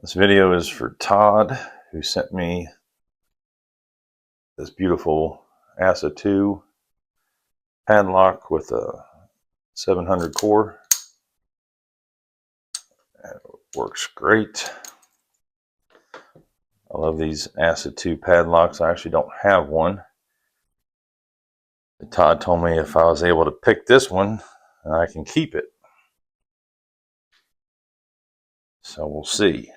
This video is for Todd, who sent me this beautiful ASSA 2 padlock with a 700 core. And it works great. I love these ASSA 2 padlocks. I actually don't have one. Todd told me if I was able to pick this one, I can keep it. So we'll see.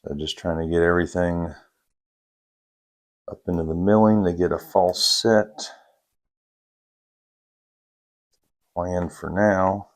So just trying to get everything up into the milling to get a false set. Plan for now.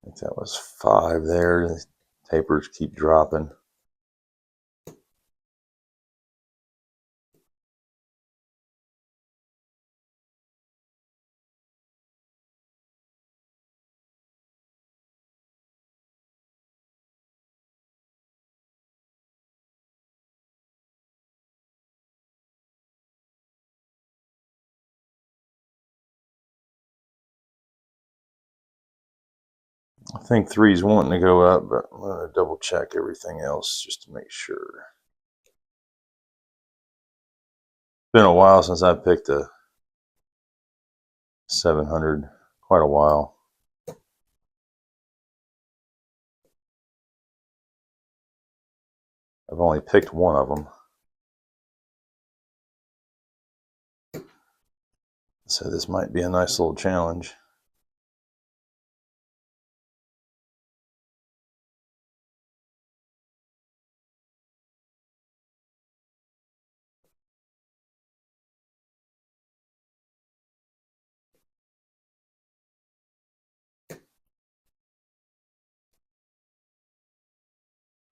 I think that was 5 there. The tapers keep dropping. I think 3's wanting to go up, but I'm going to double check everything else just to make sure. It's been a while since I picked a 700, quite a while. I've only picked one of them. So this might be a nice little challenge.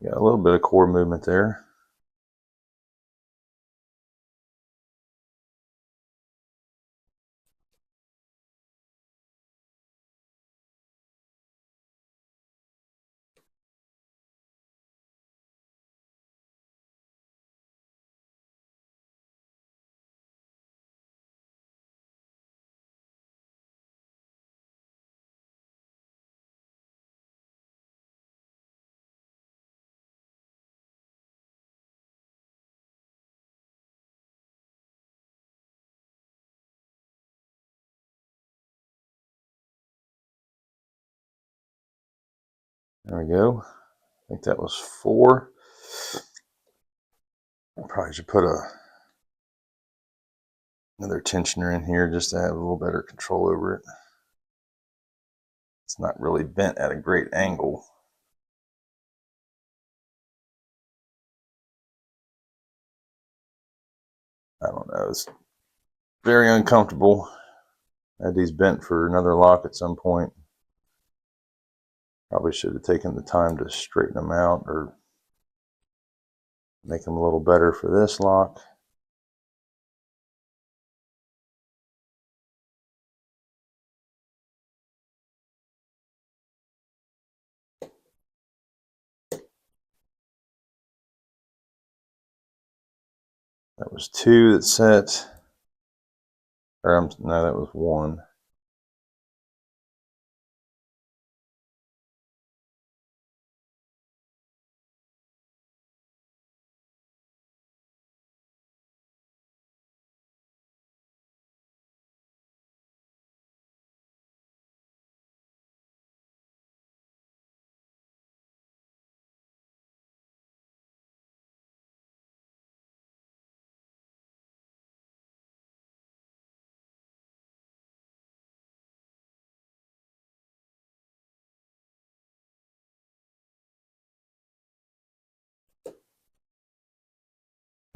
Got a little bit of core movement there. There we go. I think that was 4. I probably should put another tensioner in here just to have a little better control over it. It's not really bent at a great angle. I don't know. It's very uncomfortable. I had these bent for another lock at some point. Probably should have taken the time to straighten them out or make them a little better for this lock. That was 2 that set. Or no, that was 1.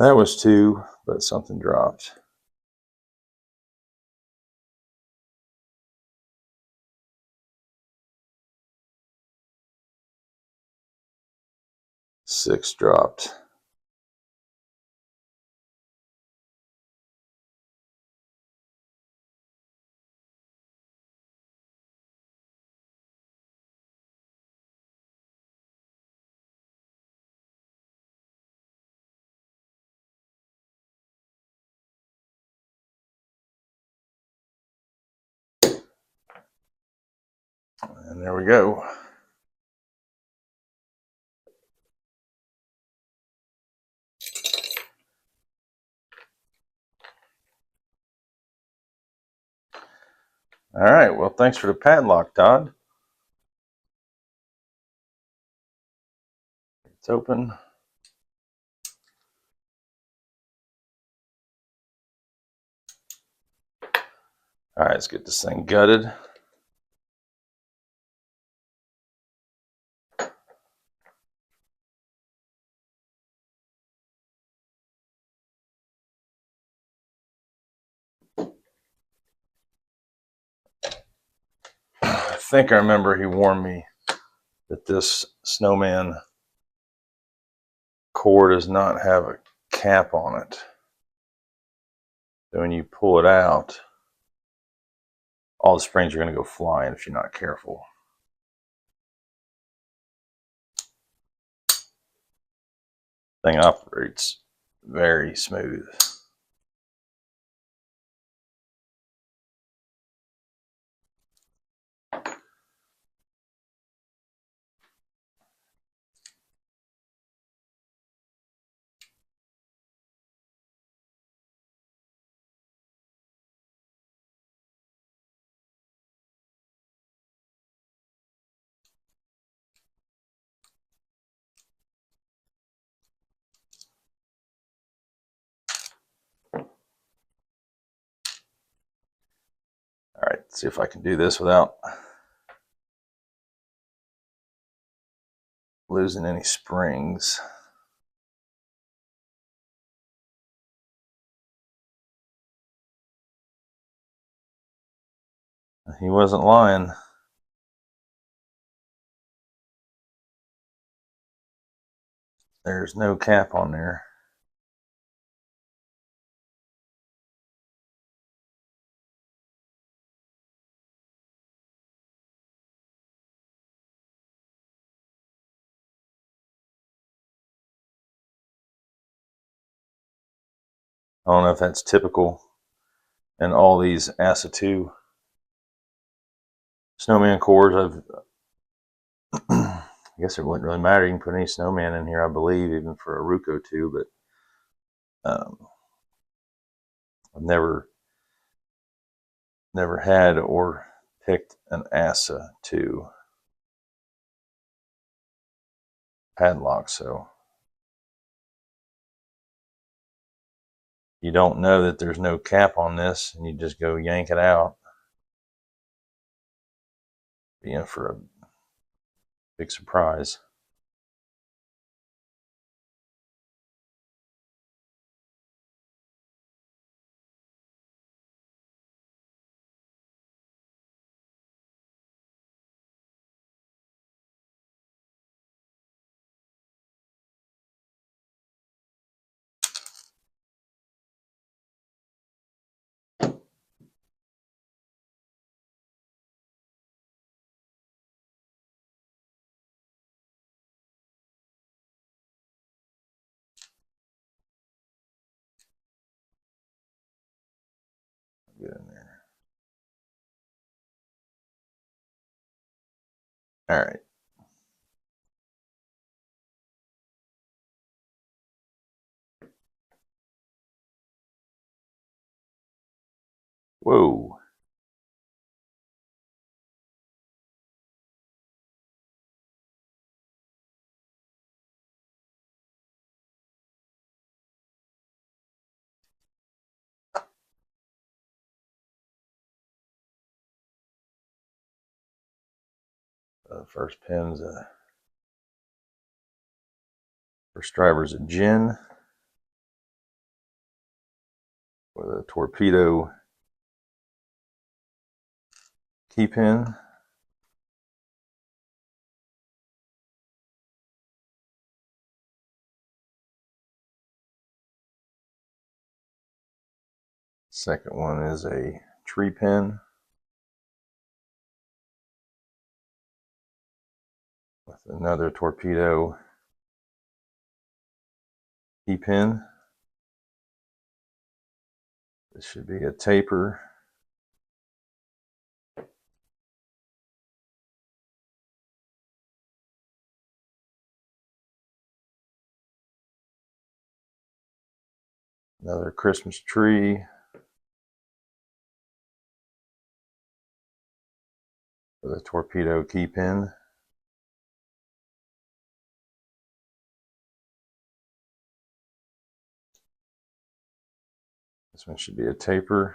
That was 2, but something dropped. Six dropped. And there we go. All right, well, thanks for the padlock, Todd. It's open. All right, let's get this thing gutted. I think I remember he warned me that this snowman core does not have a cap on it. So when you pull it out, all the springs are going to go flying if you're not careful. Thing operates very smooth. All right, see if I can do this without losing any springs. He wasn't lying. There's no cap on there. I don't know if that's typical in all these ASSA 2 snowman cores. I guess it wouldn't really matter. You can put any snowman in here, I believe, even for a Ruco 2, but I've never had or picked an ASSA 2 padlock, so you don't know that there's no cap on this and you just go yank it out. Be in for a big surprise. Get in there. All right. Whoa. First pin's first driver's a gin. with a torpedo key pin. Second one is a tree pin with another torpedo key pin. This should be a taper. Another Christmas tree with a torpedo key pin. This one should be a taper.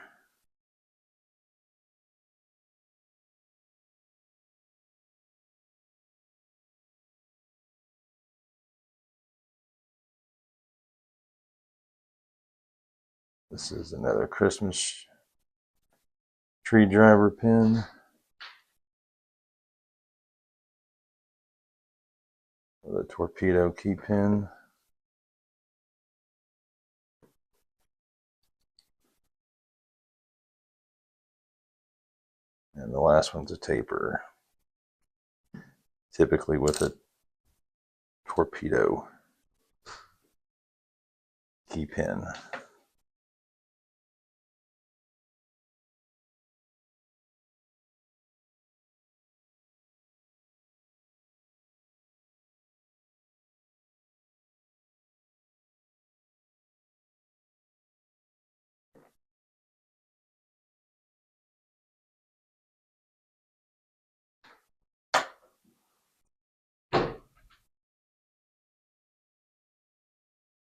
This is another Christmas tree driver pin. With a torpedo key pin. And the last one's a taper. Typically with a torpedo key pin.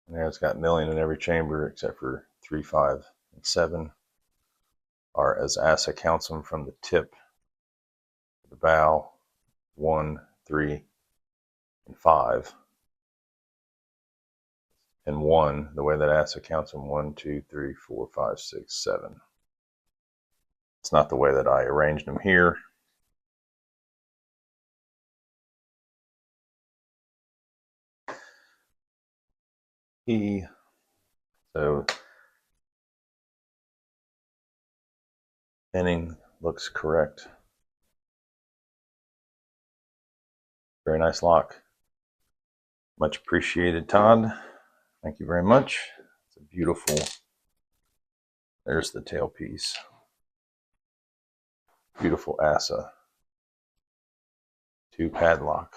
And there it's got milling in every chamber except for 3, 5, and 7 are as ASSA counts them from the tip to the bow, 1, 3, and 5. And 1, the way that ASSA counts them, 1, 2, 3, 4, 5, 6, 7. It's not the way that I arranged them here. So pinning looks correct. Very nice lock. Much appreciated, Todd. Thank you very much. It's a beautiful, there's the tailpiece. Beautiful ASSA 2 padlock.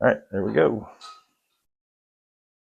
All right, there we go.